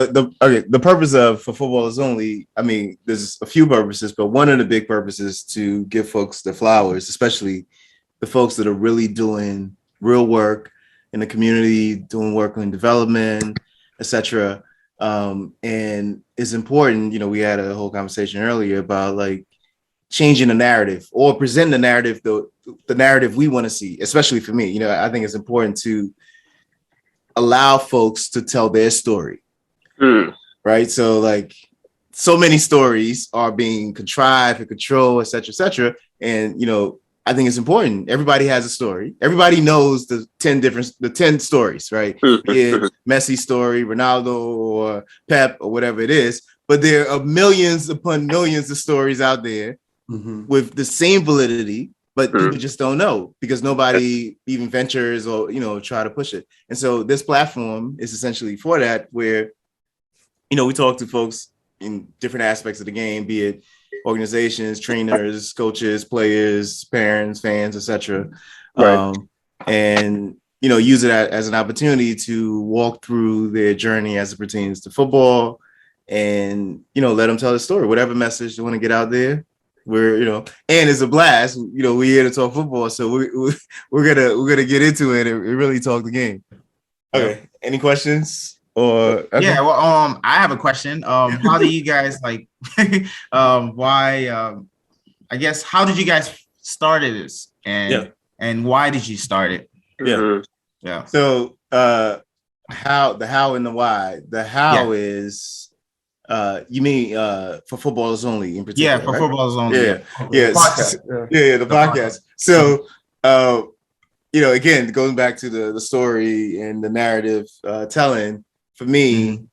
the purpose of For Football Is Only, I mean, there's a few purposes, but one of the big purposes to give folks their flowers, especially the folks that are really doing real work in the community, doing work on development, etc. And it's important, we had a whole conversation earlier about like changing the narrative or presenting the narrative, the narrative we want to see, especially for me. I think it's important to allow folks to tell their story. Right. So like so many stories are being contrived and controlled, et cetera. And, I think it's important. Everybody has a story. Everybody knows the 10 stories, right? Yeah, Messi story, Ronaldo or Pep or whatever it is. But there are millions upon millions of stories out there with the same validity, but people just don't know because nobody even ventures or, try to push it. And so this platform is essentially for that, where we talk to folks in different aspects of the game, be it organizations, trainers, coaches, players, parents, fans, etc. Right. And use it as an opportunity to walk through their journey as it pertains to football, and let them tell the story, whatever message they want to get out there. We're and it's a blast. We're here to talk football, so we're gonna get into it and really talk the game. Okay. Any questions? Or okay. Yeah, well, I have a question. How do you guys why? I guess how did you guys start this, and why did you start it? Yeah. So the how and the why. The how is you mean For Football Is Only in particular? Yeah, For Football Is Only. The podcast. So again, going back to the story and the narrative telling. For me,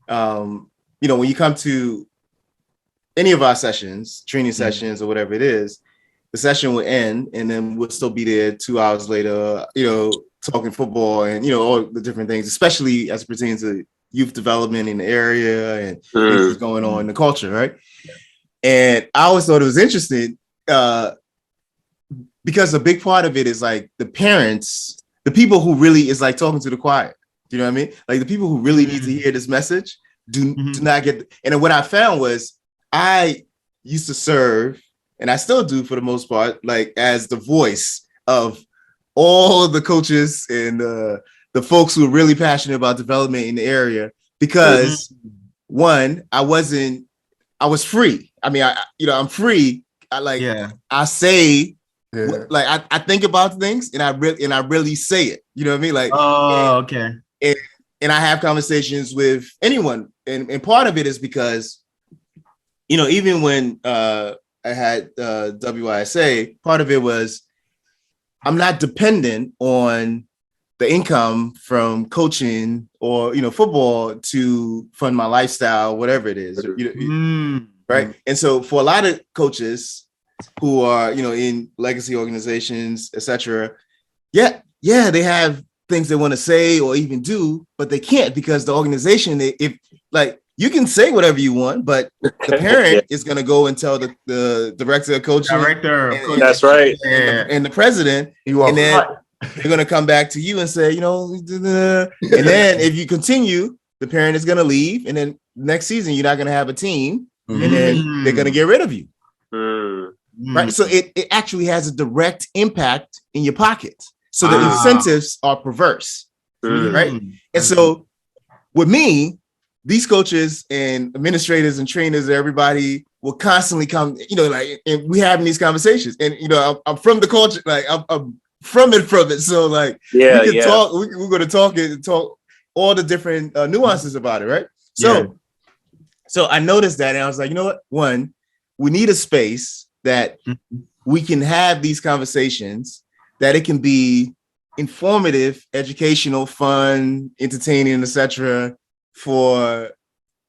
when you come to any of our sessions, training sessions or whatever it is, the session will end and then we'll still be there 2 hours later, talking football and, all the different things, especially as it pertains to youth development in the area and things that's going on in the culture, right? And I always thought it was interesting because a big part of it is like the parents, the people who really is like talking to the choir. You know what I mean? Like the people who really need to hear this message do not get. And what I found was I used to serve, and I still do for the most part, like as the voice of all the coaches and the folks who are really passionate about development in the area. Because one, I was free. I mean, I'm free. I say. Like I think about things and I really say it. You know what I mean? Like okay. And I have conversations with anyone. And part of it is because, even when I had WISA, part of it was I'm not dependent on the income from coaching or, football to fund my lifestyle, whatever it is. Right. And so for a lot of coaches who are, in legacy organizations, etc. Yeah, they have things they want to say or even do, but they can't because the organization, if like you can say whatever you want, but the parent is going to go and tell the director of coaching, that's right, and the president, and then they're going to come back to you and say, and then if you continue, the parent is going to leave, and then next season you're not going to have a team, and then they're going to get rid of you. Right. So it actually has a direct impact in your pocket. So the incentives are perverse. Right. And so with me, these coaches and administrators and trainers, everybody will constantly come, and we having these conversations. And, I'm from the culture, like I'm from it. So like, we can talk, we're going to talk and talk all the different nuances about it. Right. So I noticed that and I was like, you know what? One, we need a space that we can have these conversations, that it can be informative, educational, fun, entertaining, etc., for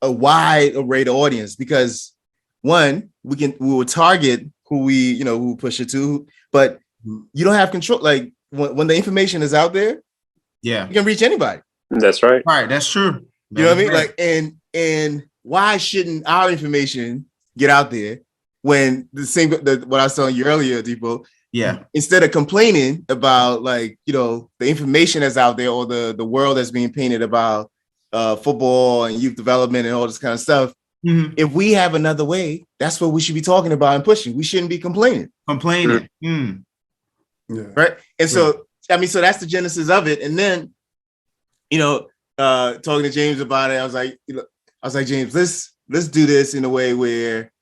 a wide array of audience. Because one, we will target who who push it to, but you don't have control. Like when the information is out there, you can reach anybody. That's right. Right, that's true. You know what I mean? Like, and why shouldn't our information get out there when what I was telling you earlier, Dipo? Yeah. Instead of complaining about the information that's out there or the world that's being painted about football and youth development and all this kind of stuff. Mm-hmm. If we have another way, that's what we should be talking about and pushing. We shouldn't be complaining. Mm. Yeah. Right. And so, I mean, so that's the genesis of it. And then, talking to James about it, I was like, James, let's do this in a way where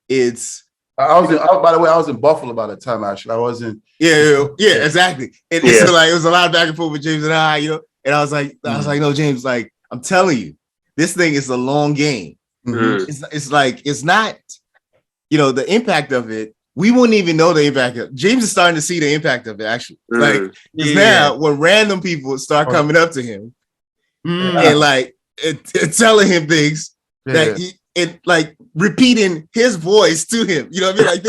it's. By the way, I was in Buffalo by the time, actually. I wasn't. Yeah, exactly. And so like, it was a lot of back and forth with James and I, and I was like, no, James, like, I'm telling you, this thing is a long game. Mm-hmm. It's not, the impact of it. We wouldn't even know the impact of it. James is starting to see the impact of it, actually. Like, now when random people start coming up to him and like telling him things that like repeating his voice to him, you know what I mean? Like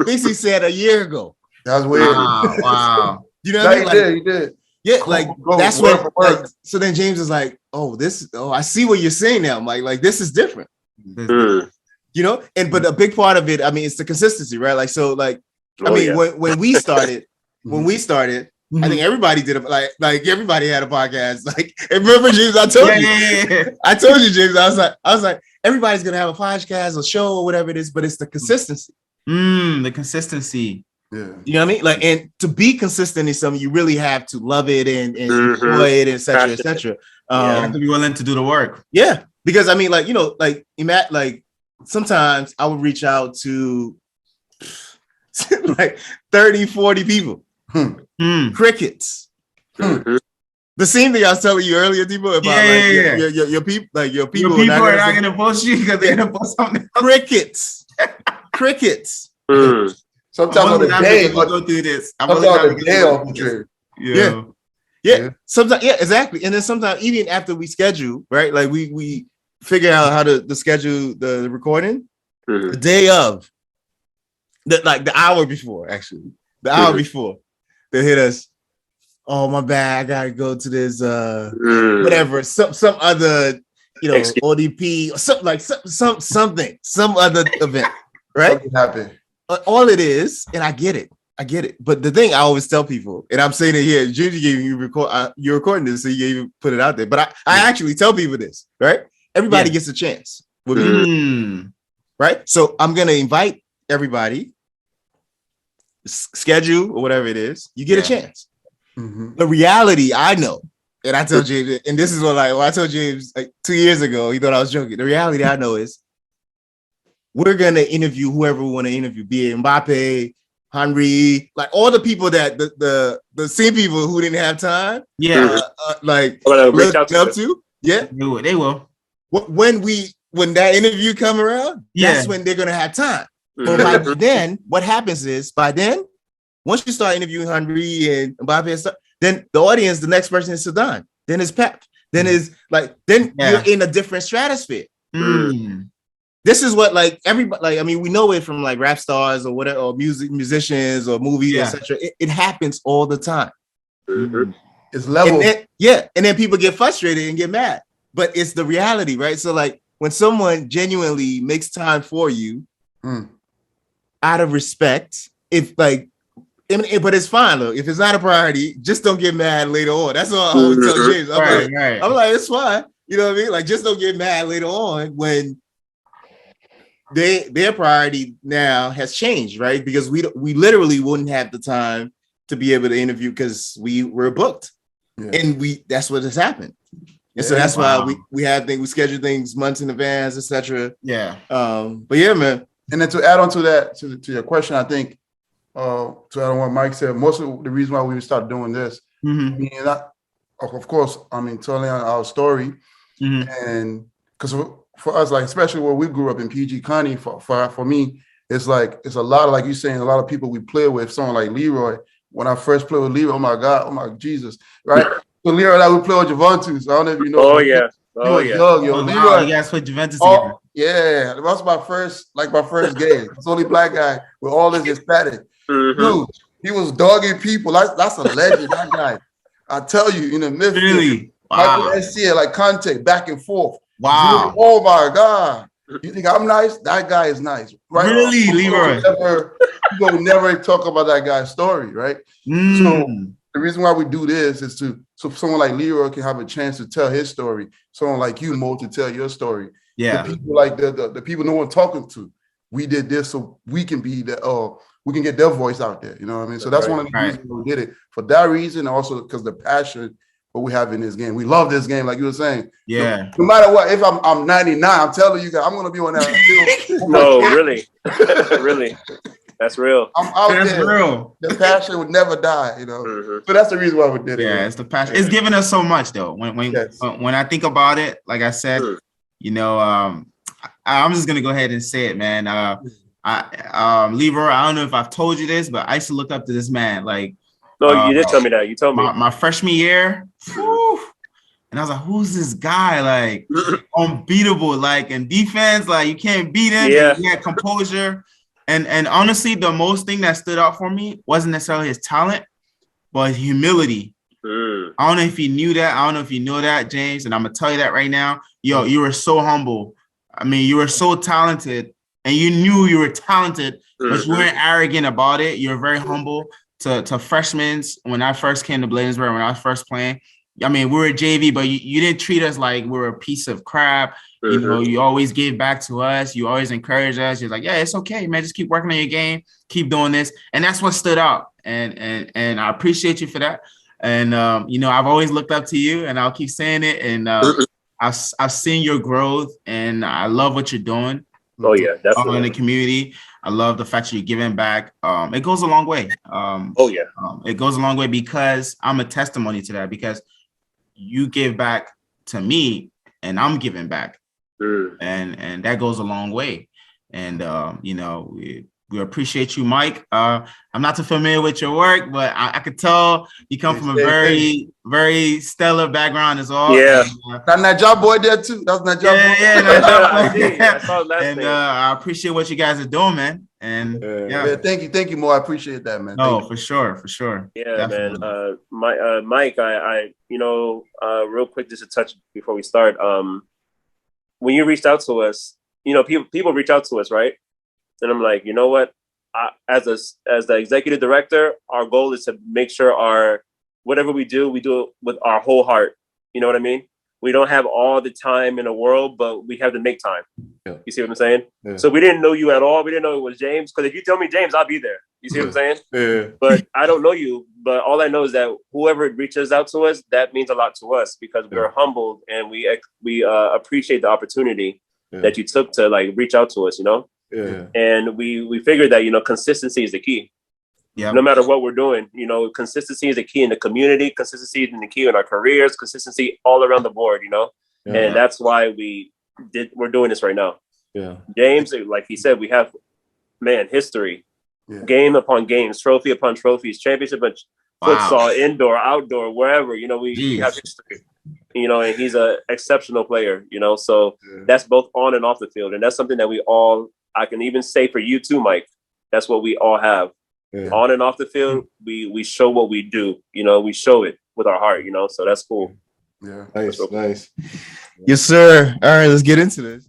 things he said a year ago. That was weird. Wow. You know what I mean? He did. Yeah, like that's what. Like, so then James is like, I see what you're saying now. I'm like this is different. But a big part of it, I mean, it's the consistency, right? Like, so like, when we started, I think everybody did like everybody had a podcast. Like, remember, James, I told you, I told you, James, I was like, everybody's gonna have a podcast, a show, or whatever it is, but it's the consistency. The consistency. Yeah. You know what I mean? Like, and to be consistent is something you really have to love it and enjoy it, et cetera, et cetera. You have to be willing to do the work. Yeah. Because I mean, like, like sometimes I would reach out to like 30, 40 people. Crickets. Mm-hmm. The same thing I was telling you earlier, Dipo, about your people, like your people are not gonna post you because they're gonna post something else. Crickets. Sometimes on the day, go through this. Yeah. Sometimes, exactly. And then sometimes, even after we schedule, right? Like we figure out how to schedule the recording the day of, the hour before, actually, before they hit us. Oh, my bad. I gotta go to this whatever, some other, ODP or something like some other event, right? Something happened. All it is, and I get it. But the thing I always tell people, and I'm saying it here, Ginger gave you you're recording this, so you gave you put it out there. But I actually tell people this, right? Everybody gets a chance with me, right? So I'm gonna invite everybody, schedule or whatever it is. You get a chance. Mm-hmm. The reality, I know, and I tell James, and this is what I told James like 2 years ago. He thought I was joking. The reality I know is we're gonna interview whoever we want to interview, be it Mbappe, Henry, like all the people that the same people who didn't have time. Yeah, looked up to. Yeah, they will. When that interview come around, that's when they're gonna have time. But by then, what happens is once you start interviewing Henry and Mbappe and stuff, then the audience, the next person is Sudan, then it's Pep, then is you're in a different stratosphere. This is what like everybody, like, I mean, we know it from like rap stars or whatever, or musicians or movies, etc. It happens all the time. It's level. And then people get frustrated and get mad, but it's the reality, right? So like when someone genuinely makes time for you out of respect, but it's fine. Look, if it's not a priority, just don't get mad later on. That's all I always tell James. I'm like, it's fine. You know what I mean? Like, just don't get mad later on when their priority now has changed, right? Because we literally wouldn't have the time to be able to interview because we were booked, and that's what has happened. And so that's why we have things, we schedule things months in advance, etc. Yeah. But yeah, man. And then to add on to that, to your question, I think to add on what Mike said, most of the reason why we started doing this, I mean, of course, I mean, telling our story, and because for us, like especially where we grew up in PG County, for me, it's like it's a lot of, like you saying, a lot of people we play with. Someone like Leroy. When I first played with Leroy, oh my God, oh my Jesus, right? So Leroy and I would play with Juventus. I don't know if you know. Oh yeah. Young, yo. Leroy, you guys put Juventus together. Yeah, that was my first game. It's only black guy with all this Hispanic. Dude, he was dogging people. That's a legend, that guy. I tell you, in the midfield. Really? Wow. SCA, like contact, back and forth. Wow. Oh my God. You think I'm nice? That guy is nice. Right? Really, Leroy? You will never talk about that guy's story, right? So the reason why we do this is so someone like Leroy can have a chance to tell his story. Someone like you, Mo, to tell your story. Yeah. The people like the people no one talking to. We did this so we can be we can get their voice out there. You know what I mean? So that's one of the reasons we did it. For that reason, also because the passion what we have in this game. We love this game, like you were saying. Yeah. No matter what, if I'm 99, I'm telling you guys, I'm gonna be on that field. No, really. Really. That's real. I'm out That's there. real. The passion would never die, you know. Mm-hmm. So that's the reason why we did it. Yeah, it's the passion. It's giving us so much though. When I think about it, like I said, you know, I'm just gonna go ahead and say it, man. Leroy, I don't know if I've told you this, but I used to look up to this man. Like, no, you did tell me that. You told me my freshman year. Whew, and I was like, who's this guy? Like, unbeatable. Like in defense, like you can't beat him. Yeah. He had composure. And honestly, the most thing that stood out for me wasn't necessarily his talent, but his humility. I don't know if you knew that. I don't know if you know that, James. And I'm gonna tell you that right now. Yo, you were so humble. I mean, you were so talented, and you knew you were talented, but you weren't arrogant about it. You were very humble to freshmen. When I first came to Bladensburg, when I was first playing, I mean, we were JV, but you didn't treat us like we were a piece of crap. You know, you always gave back to us. You always encouraged us. You're like, yeah, it's okay, man. Just keep working on your game. Keep doing this. And that's what stood out. And I appreciate you for that. And, you know, I've always looked up to you, and I'll keep saying it. And I've seen your growth, and I love what you're doing. Oh, yeah, definitely. In the community. I love the fact that you're giving back. It goes a long way. It goes a long way because I'm a testimony to that, because you give back to me and I'm giving back. And that goes a long way. And, you know, we appreciate you, Mike. I'm not too familiar with your work, but I could tell you come from a very, very stellar background as well. Yeah. And, that job boy there too. That's not job boy. I saw last and name. I appreciate what you guys are doing, man. And thank you, Mo. I appreciate that, man. No, for sure. Yeah, definitely. Man. Mike, I you know, real quick, just to touch before we start. When you reached out to us, you know, people reach out to us, right? And I'm like, you know what? As the executive director, our goal is to make sure whatever we do it with our whole heart. You know what I mean? We don't have all the time in the world, but we have to make time. Yeah. You see what I'm saying? Yeah. So we didn't know you at all. We didn't know it was James. Because if you tell me James, I'll be there. You see what I'm saying? Yeah. But I don't know you. But all I know is that whoever reaches out to us, that means a lot to us, because we're humbled and we appreciate the opportunity that you took to like reach out to us, you know? Yeah. And we figured that, you know, consistency is the key. Yeah. No matter what we're doing, you know, consistency is the key in the community. Consistency is the key in our careers. Consistency all around the board, you know. Yeah. And that's why we're doing this right now. Yeah. James, like he said, we have history, game upon games, trophy upon trophies, championship, futsal, indoor, outdoor, wherever. You know, we have history. You know, and he's an exceptional player. You know, so that's both on and off the field, and that's something that I can even say for you too, Mike. That's what we all have. Yeah. On and off the field, we show what we do. You know, we show it with our heart. You know, so that's cool. Yeah, nice. Yes, sir. All right, let's get into this.